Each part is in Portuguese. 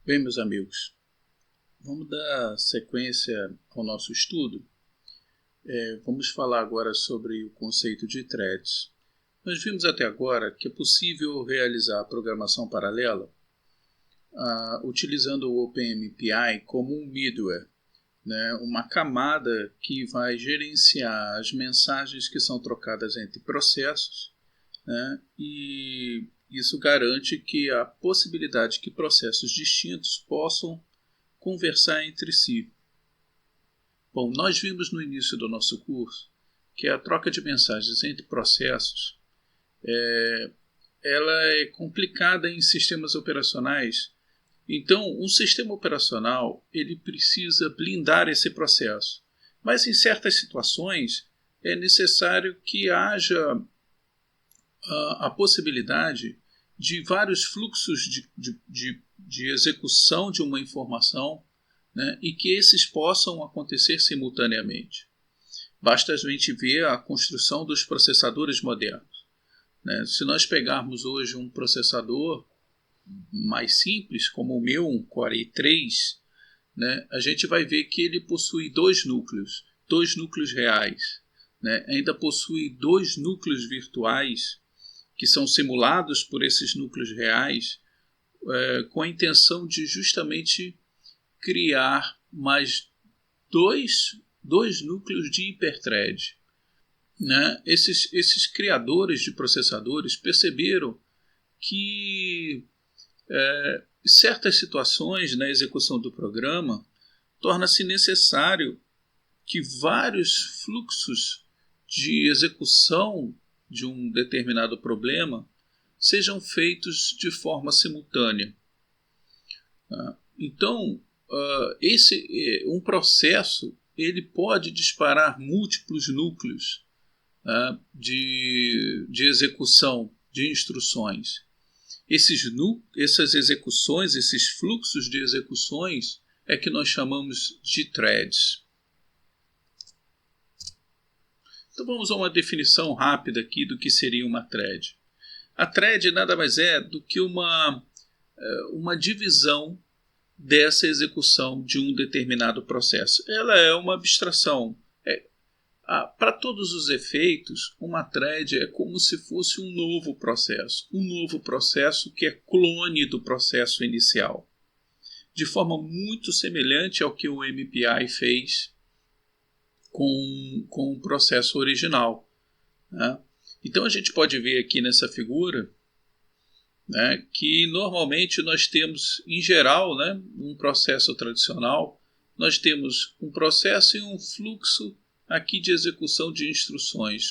Bem, meus amigos, vamos dar sequência ao nosso estudo. Vamos falar agora sobre o conceito de threads. Nós vimos até agora que é possível realizar a programação paralela utilizando o OpenMPI como um middleware, né, uma camada que vai gerenciar as mensagens que são trocadas entre processos, né, e isso garante que a possibilidade que processos distintos possam conversar entre si. Bom, nós vimos no início do nosso curso que a troca de mensagens entre processos ela é complicada em sistemas operacionais. Então, um sistema operacional ele precisa blindar esse processo. Mas em certas situações é necessário que haja a possibilidade de vários fluxos de execução de uma informação, né, e que esses possam acontecer simultaneamente. Basta a gente ver a construção dos processadores modernos, né? Se nós pegarmos hoje um processador mais simples, como o meu, um Core i3, né, a gente vai ver que ele possui dois núcleos reais, né? Ainda possui dois núcleos virtuais que são simulados por esses núcleos reais, com a intenção de justamente criar mais dois núcleos de hiperthread. Né? Esses criadores de processadores perceberam que certas situações na execução do programa torna-se necessário que vários fluxos de execução de um determinado problema sejam feitos de forma simultânea. Então, um processo ele pode disparar múltiplos núcleos de execução de instruções. Essas execuções, esses fluxos de execuções é que nós chamamos de threads. Então vamos a uma definição rápida aqui do que seria uma thread. A thread nada mais é do que uma divisão dessa execução de um determinado processo. Ela é uma abstração. Para todos os efeitos, uma thread é como se fosse um novo processo que é clone do processo inicial, de forma muito semelhante ao que o MPI fez com o processo original. Né? Então a gente pode ver aqui nessa figura, né, que normalmente nós temos, em geral, né, um processo tradicional, nós temos um processo e um fluxo aqui de execução de instruções.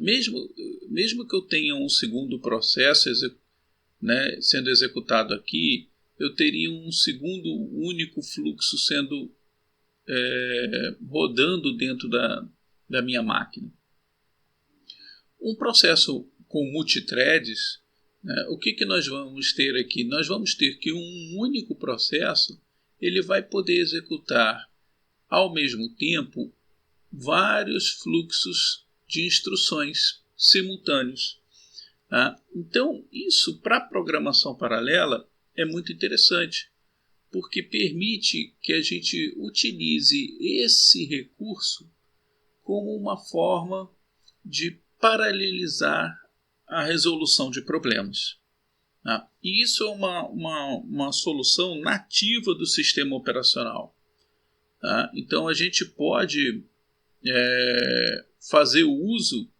Mesmo que eu tenha um segundo processo né, sendo executado aqui, eu teria um segundo único fluxo sendo rodando dentro da minha máquina. Um processo com multithreads, né, o que nós vamos ter aqui? Nós vamos ter que um único processo ele vai poder executar ao mesmo tempo vários fluxos de instruções simultâneos. Então, isso para a programação paralela é muito interessante, porque permite que a gente utilize esse recurso como uma forma de paralelizar a resolução de problemas. E isso é uma solução nativa do sistema operacional. Então, a gente pode fazer o uso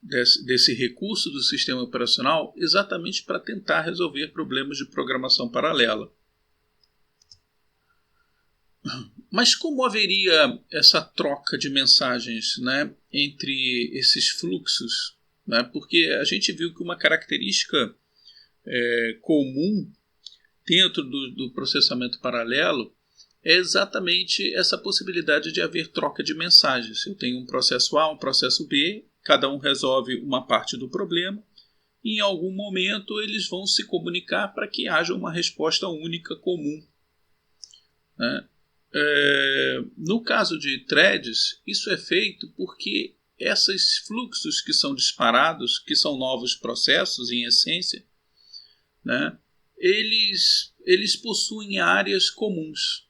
desse recurso do sistema operacional exatamente para tentar resolver problemas de programação paralela. Mas como haveria essa troca de mensagens, né, entre esses fluxos? Né? Porque a gente viu que uma característica comum dentro do processamento paralelo é exatamente essa possibilidade de haver troca de mensagens. Eu tenho um processo A, um processo B, cada um resolve uma parte do problema, e em algum momento eles vão se comunicar para que haja uma resposta única comum. Né? No caso de threads, isso é feito porque esses fluxos que são disparados, que são novos processos em essência, né, eles possuem áreas comuns.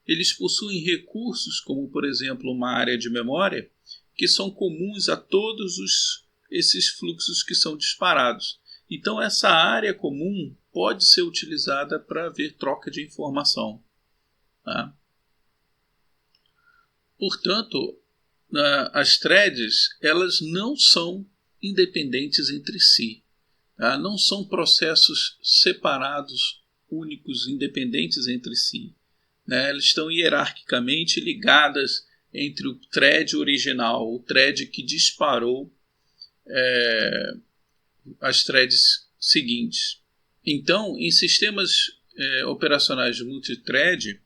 Eles possuem recursos, como por exemplo uma área de memória, que são comuns a todos esses fluxos que são disparados. Então essa área comum pode ser utilizada para haver troca de informação. Tá? Portanto, as threads elas não são independentes entre si. Tá? Não são processos separados, únicos, independentes entre si. Né? Elas estão hierarquicamente ligadas entre o thread original, o thread que disparou as threads seguintes. Então, em sistemas operacionais de multithread,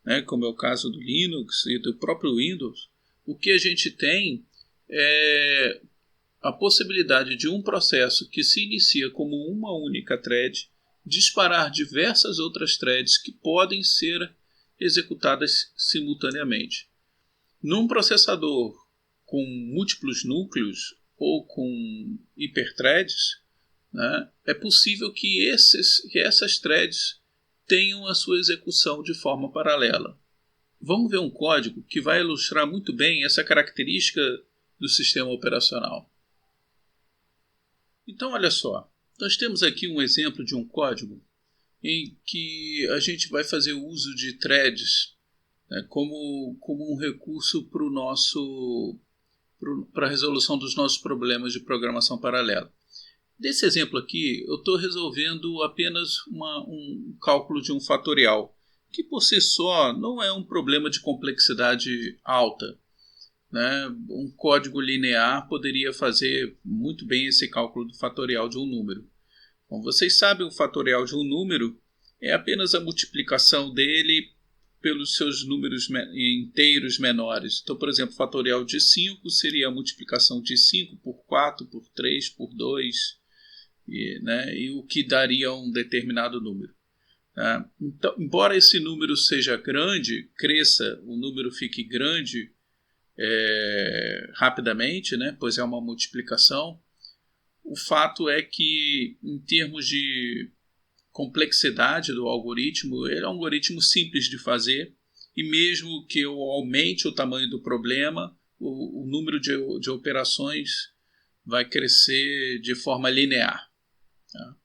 né, como é o caso do Linux e do próprio Windows, o que a gente tem é a possibilidade de um processo que se inicia como uma única thread disparar diversas outras threads que podem ser executadas simultaneamente. Num processador com múltiplos núcleos ou com hiperthreads, né, é possível que essas threads tenham a sua execução de forma paralela. Vamos ver um código que vai ilustrar muito bem essa característica do sistema operacional. Então, olha só, nós temos aqui um exemplo de um código em que a gente vai fazer uso de threads, né, como um recurso para a resolução dos nossos problemas de programação paralela. Desse exemplo aqui, eu estou resolvendo apenas um cálculo de um fatorial, que por si só não é um problema de complexidade alta. Né? Um código linear poderia fazer muito bem esse cálculo do fatorial de um número. Como vocês sabem, o fatorial de um número é apenas a multiplicação dele pelos seus números inteiros menores. Então, por exemplo, o fatorial de 5 seria a multiplicação de 5 por 4, por 3, por 2, e o que daria um determinado número. Tá? Então, embora esse número seja grande, cresça, o número fique grande rapidamente, né, pois é uma multiplicação, o fato é que, em termos de complexidade do algoritmo, ele é um algoritmo simples de fazer, e mesmo que eu aumente o tamanho do problema, o número de operações vai crescer de forma linear. Tá?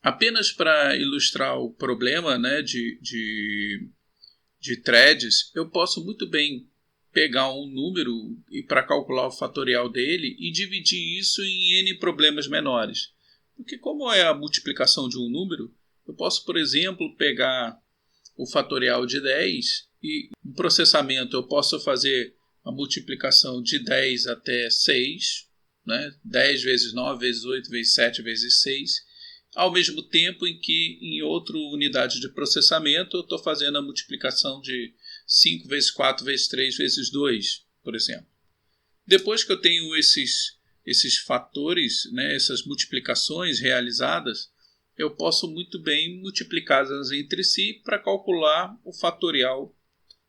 Apenas para ilustrar o problema, né, de threads, eu posso muito bem pegar um número e para calcular o fatorial dele e dividir isso em n problemas menores. Porque como é a multiplicação de um número, eu posso, por exemplo, pegar o fatorial de 10 e no processamento eu posso fazer a multiplicação de 10 até 6, né? 10 vezes 9 vezes 8 vezes 7 vezes 6, ao mesmo tempo em que em outra unidade de processamento eu estou fazendo a multiplicação de 5 vezes 4 vezes 3 vezes 2, por exemplo. Depois que eu tenho esses fatores, né, essas multiplicações realizadas, eu posso muito bem multiplicá-las entre si para calcular o fatorial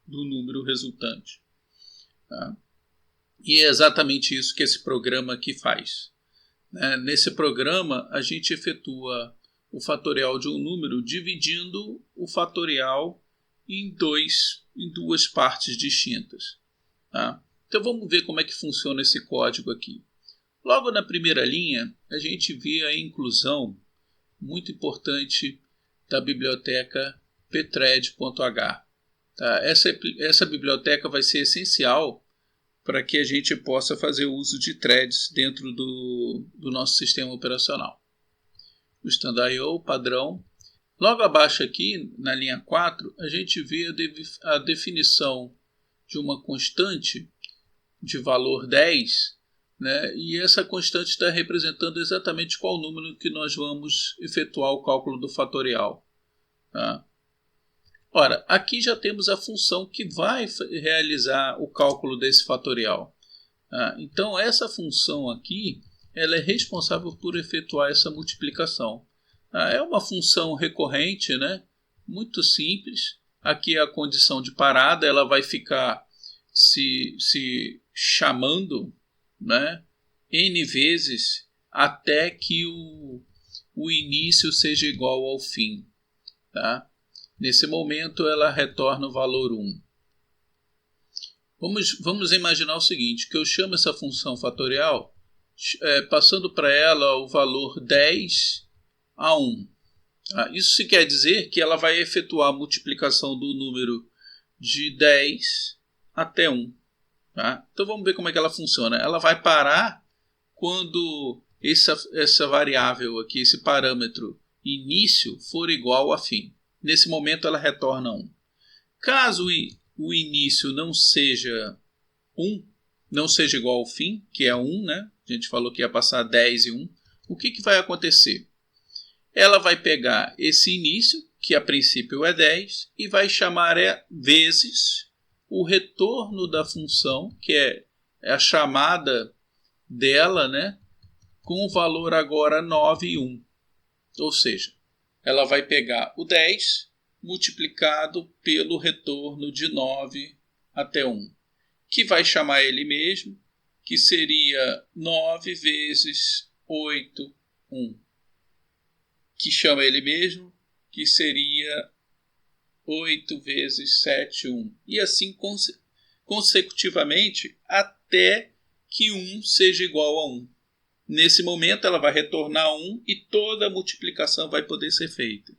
do número resultante. Tá? E é exatamente isso que esse programa aqui faz. Nesse programa, a gente efetua o fatorial de um número dividindo o fatorial em duas partes distintas. Tá? Então vamos ver como é que funciona esse código aqui. Logo na primeira linha, a gente vê a inclusão muito importante da biblioteca pthread.h. Tá? Essa biblioteca vai ser essencial para que a gente possa fazer uso de threads dentro do nosso sistema operacional. O Stand.io padrão. Logo abaixo aqui, na linha 4, a gente vê a definição de uma constante de valor 10, né? E essa constante está representando exatamente qual número que nós vamos efetuar o cálculo do fatorial. Tá? Ora, aqui já temos a função que vai realizar o cálculo desse fatorial. Tá? Então, essa função aqui ela é responsável por efetuar essa multiplicação. É uma função recorrente, né? Muito simples. Aqui a condição de parada ela vai ficar se chamando, né, n vezes até que o início seja igual ao fim. Tá? Nesse momento, ela retorna o valor 1. Vamos imaginar o seguinte, que eu chamo essa função fatorial passando para ela o valor 10 a 1. Tá? Isso quer dizer que ela vai efetuar a multiplicação do número de 10 até 1. Tá? Então vamos ver como é que ela funciona. Ela vai parar quando essa variável aqui, esse parâmetro início for igual a fim. Nesse momento ela retorna 1. Caso o início não seja 1, não seja igual ao fim, que é 1, né? A gente falou que ia passar 10 e 1. O que vai acontecer? Ela vai pegar esse início, que a princípio é 10, e vai chamar vezes o retorno da função, que é a chamada dela, né? Com o valor agora 9 e 1. Ou seja, ela vai pegar o 10 multiplicado pelo retorno de 9 até 1, que vai chamar ele mesmo, que seria 9 vezes 8, 1. Que chama ele mesmo, que seria 8 vezes 7, 1. E assim consecutivamente até que 1 seja igual a 1. Nesse momento ela vai retornar 1 e toda a multiplicação vai poder ser feita.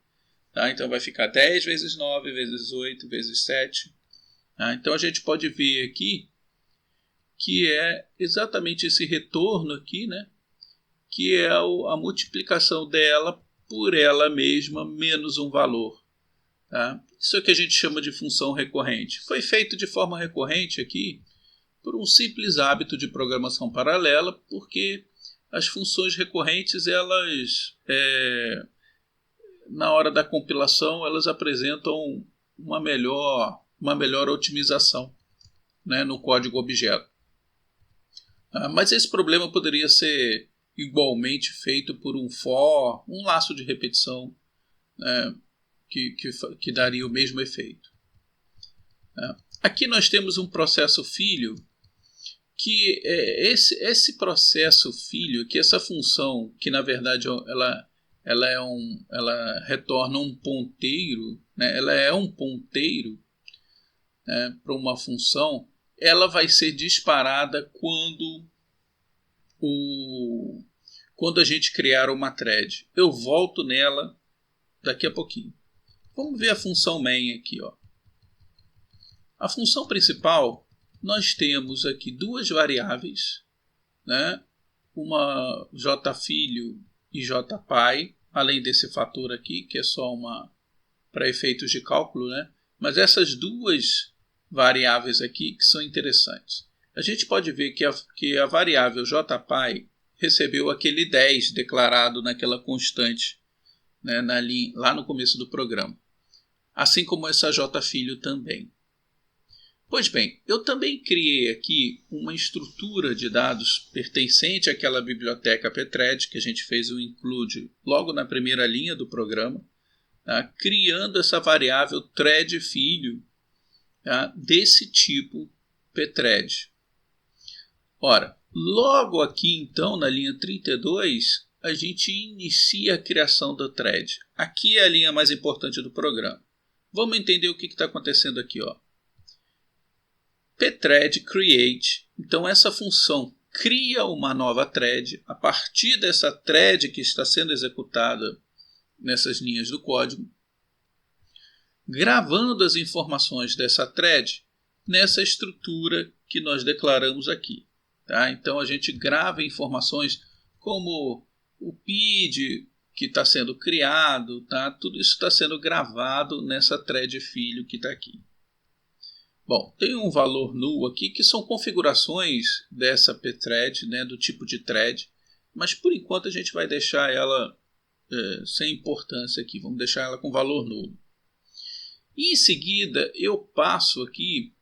Tá? Então vai ficar 10 vezes 9 vezes 8 vezes 7. Tá? Então a gente pode ver aqui que é exatamente esse retorno aqui, né? Que é a multiplicação dela por ela mesma menos um valor. Tá? Isso é o que a gente chama de função recorrente. Foi feito de forma recorrente aqui por um simples hábito de programação paralela, porque as funções recorrentes, elas, na hora da compilação, elas apresentam uma melhor otimização, né, no código objeto. Mas esse problema poderia ser igualmente feito por um for, um laço de repetição, né, que daria o mesmo efeito. Aqui nós temos um processo filho, que esse processo filho, que essa função, que na verdade ela retorna um ponteiro, né, ela é um ponteiro, né, para uma função, ela vai ser disparada quando a gente criar uma thread. Eu volto nela daqui a pouquinho. Vamos ver a função main aqui. Ó. A função principal, nós temos aqui duas variáveis, né? Uma jfilho e jpy, além desse fator aqui, que é só uma para efeitos de cálculo, né? Mas essas duas variáveis aqui que são interessantes. A gente pode ver que a variável jpy recebeu aquele 10 declarado naquela constante, né, lá no começo do programa. Assim como essa jfilho também. Pois bem, eu também criei aqui uma estrutura de dados pertencente àquela biblioteca pthread, que a gente fez o include logo na primeira linha do programa, tá? Criando essa variável threadFilho, tá? Desse tipo pthread. Ora, logo aqui então na linha 32, a gente inicia a criação da thread. Aqui é a linha mais importante do programa. Vamos entender o que está acontecendo aqui. Ó. pthread create, então essa função cria uma nova thread a partir dessa thread que está sendo executada nessas linhas do código, gravando as informações dessa thread nessa estrutura que nós declaramos aqui. Tá? Então a gente grava informações como o PID que está sendo criado, tá? Tudo isso está sendo gravado nessa thread filho que está aqui. Bom, tem um valor null aqui que são configurações dessa pthread, né, do tipo de thread, mas por enquanto a gente vai deixar ela sem importância aqui, vamos deixar ela com valor nulo. E em seguida eu passo aqui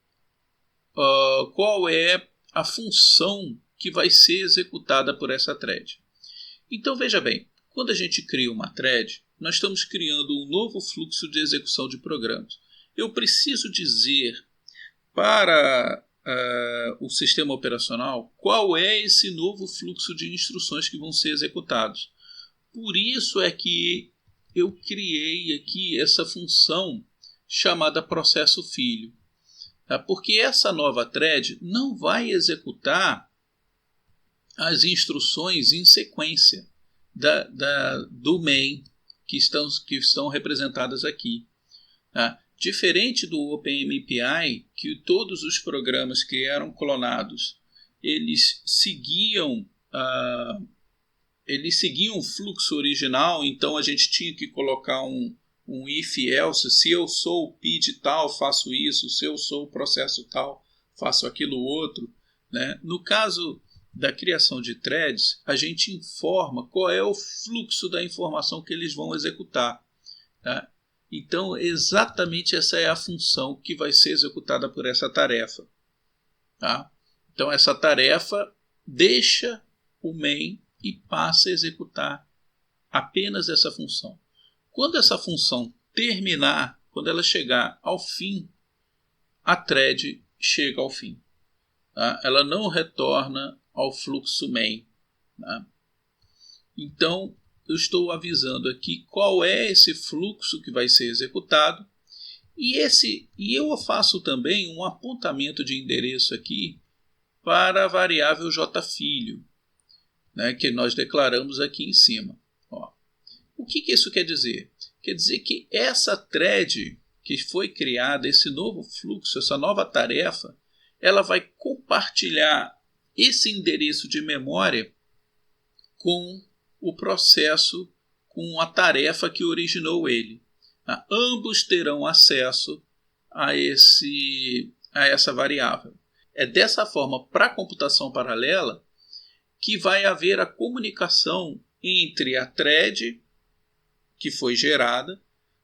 qual é a função que vai ser executada por essa thread. Então veja bem, quando a gente cria uma thread, nós estamos criando um novo fluxo de execução de programas. Eu preciso dizer para o sistema operacional qual é esse novo fluxo de instruções que vão ser executados. por isso é que eu criei aqui essa função chamada processo filho. Tá? Porque essa nova thread não vai executar as instruções em sequência do main que estão representadas aqui. Tá? Diferente do OpenMPI, que todos os programas que eram clonados, eles seguiam o fluxo original, então a gente tinha que colocar um if-else, se eu sou o PID tal, faço isso, se eu sou o processo tal, faço aquilo outro. Né? No caso da criação de threads, a gente informa qual é o fluxo da informação que eles vão executar. Tá? Então, exatamente essa é a função que vai ser executada por essa tarefa. Tá? Então, essa tarefa deixa o main e passa a executar apenas essa função. Quando essa função terminar, quando ela chegar ao fim, a thread chega ao fim. Tá? Ela não retorna ao fluxo main. Tá? Então, eu estou avisando aqui qual é esse fluxo que vai ser executado. E eu faço também um apontamento de endereço aqui para a variável jfilho, né, que nós declaramos aqui em cima. Ó. O que isso quer dizer? Quer dizer que essa thread que foi criada, esse novo fluxo, essa nova tarefa, ela vai compartilhar esse endereço de memória com o processo, com a tarefa que originou ele. Tá? Ambos terão acesso a essa variável. É dessa forma, para a computação paralela, que vai haver a comunicação entre a thread que foi gerada,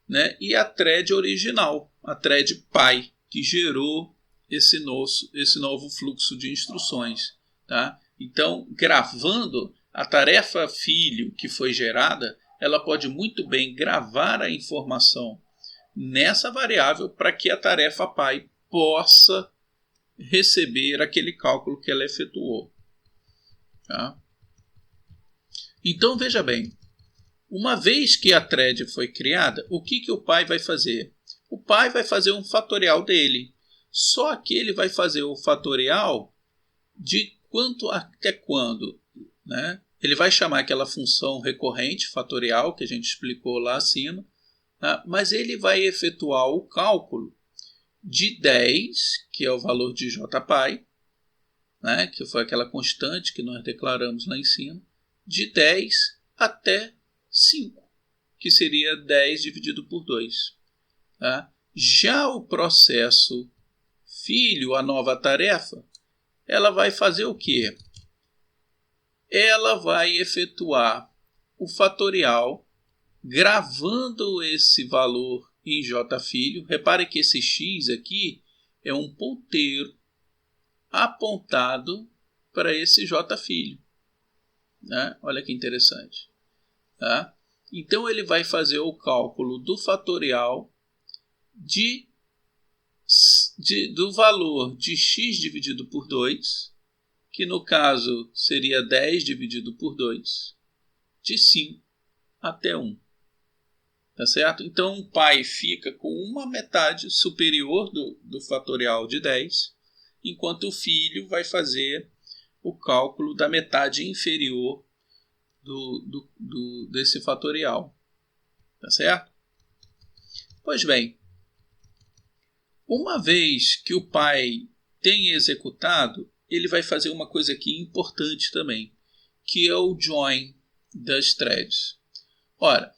né, e a thread original, a thread pai, que gerou esse novo fluxo de instruções. Tá? Então, gravando a tarefa filho que foi gerada, ela pode muito bem gravar a informação nessa variável para que a tarefa pai possa receber aquele cálculo que ela efetuou. Tá? Então, veja bem, uma vez que a thread foi criada, o que o pai vai fazer? O pai vai fazer um fatorial dele. Só que ele vai fazer o fatorial de quanto até quando. Né? Ele vai chamar aquela função recorrente, fatorial, que a gente explicou lá acima, tá? Mas ele vai efetuar o cálculo de 10, que é o valor de jpi, né? Que foi aquela constante que nós declaramos lá em cima, de 10 até 5, que seria 10 dividido por 2. Tá? Já o processo filho, a nova tarefa, ela vai fazer o quê? Ela vai efetuar o fatorial gravando esse valor em jfilho. Repare que esse x aqui é um ponteiro apontado para esse jfilho. Né? Olha que interessante. Tá? Então, ele vai fazer o cálculo do fatorial do valor de x dividido por 2, que no caso seria 10 dividido por 2, de 5 até 1. Tá certo? Então, o pai fica com uma metade superior do fatorial de 10, enquanto o filho vai fazer o cálculo da metade inferior desse fatorial. Tá certo? Pois bem, uma vez que o pai tenha executado, ele vai fazer uma coisa aqui importante também, que é o join das threads. Ora,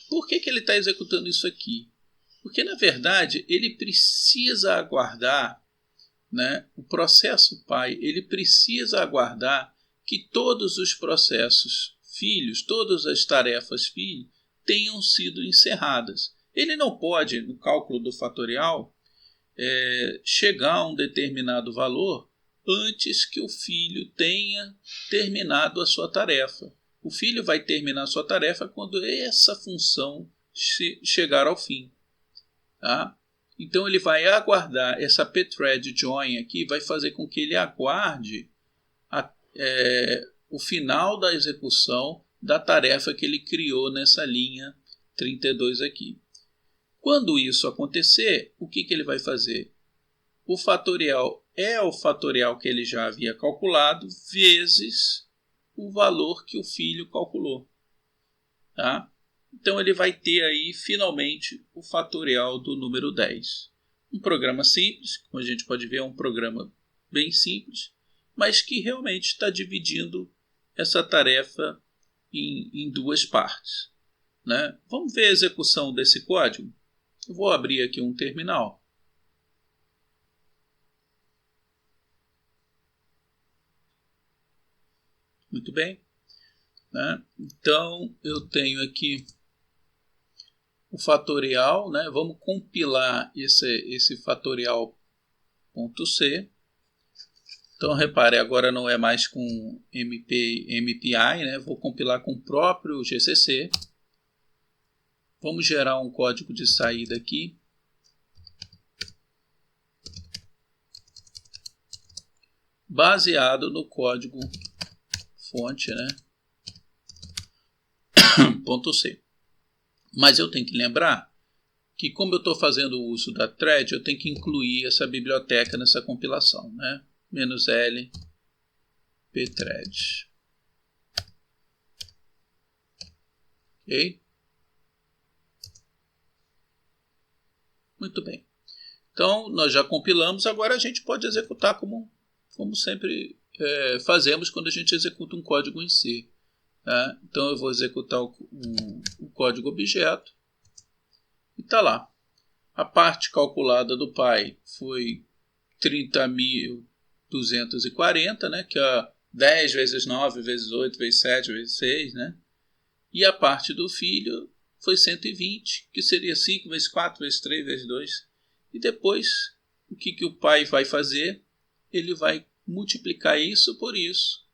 por que ele está executando isso aqui? Porque, na verdade, ele precisa aguardar, né, o processo pai, ele precisa aguardar que todos os processos filhos, todas as tarefas filho, tenham sido encerradas. Ele não pode, no cálculo do fatorial, chegar a um determinado valor antes que o filho tenha terminado a sua tarefa. O filho vai terminar a sua tarefa quando essa função chegar ao fim. Tá? Então, ele vai aguardar, essa pthread join aqui vai fazer com que ele aguarde o final da execução da tarefa que ele criou nessa linha 32 aqui. Quando isso acontecer, o que ele vai fazer? O fatorial é o fatorial que ele já havia calculado vezes o valor que o filho calculou. Tá? Então ele vai ter aí finalmente o fatorial do número 10. Um programa simples, como a gente pode ver, é um programa bem simples, mas que realmente está dividindo essa tarefa em duas partes. Né? Vamos ver a execução desse código? Eu vou abrir aqui um terminal. Muito bem. Né? Então, eu tenho aqui o fatorial. Né? Vamos compilar esse fatorial.c. Então, repare, agora não é mais com MPI, né? Vou compilar com o próprio GCC. Vamos gerar um código de saída aqui. Baseado no código fonte, né? .c. Mas eu tenho que lembrar que, como eu estou fazendo o uso da thread, eu tenho que incluir essa biblioteca nessa compilação, né? -l pthread. Ok? Muito bem. Então, nós já compilamos, agora a gente pode executar como sempre fazemos quando a gente executa um código em C. Tá? Então, eu vou executar o código objeto e está lá. A parte calculada do pai foi 30.240, né? Que é 10 vezes 9 vezes 8 vezes 7 vezes 6. Né? E a parte do filho foi 120, que seria 5 vezes 4 vezes 3 vezes 2. E depois, o que o pai vai fazer? Ele vai multiplicar isso por isso,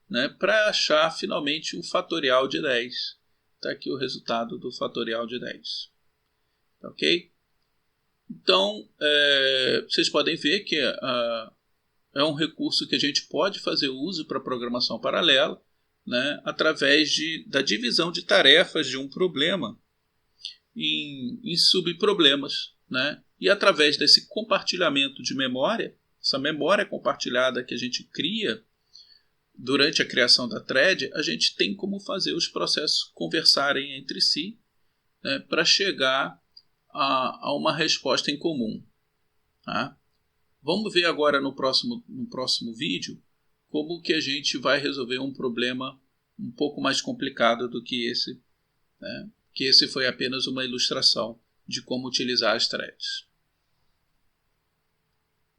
né, para achar finalmente o fatorial de 10. Está aqui o resultado do fatorial de 10. Ok? Então, vocês podem ver que é um recurso que a gente pode fazer uso para programação paralela, né, através da divisão de tarefas de um problema em subproblemas, né? E através desse compartilhamento de memória, essa memória compartilhada que a gente cria durante a criação da thread, a gente tem como fazer os processos conversarem entre si, né, para chegar a uma resposta em comum. Tá? Vamos ver agora no próximo vídeo como que a gente vai resolver um problema um pouco mais complicado do que esse, né? Que esse foi apenas uma ilustração de como utilizar as threads.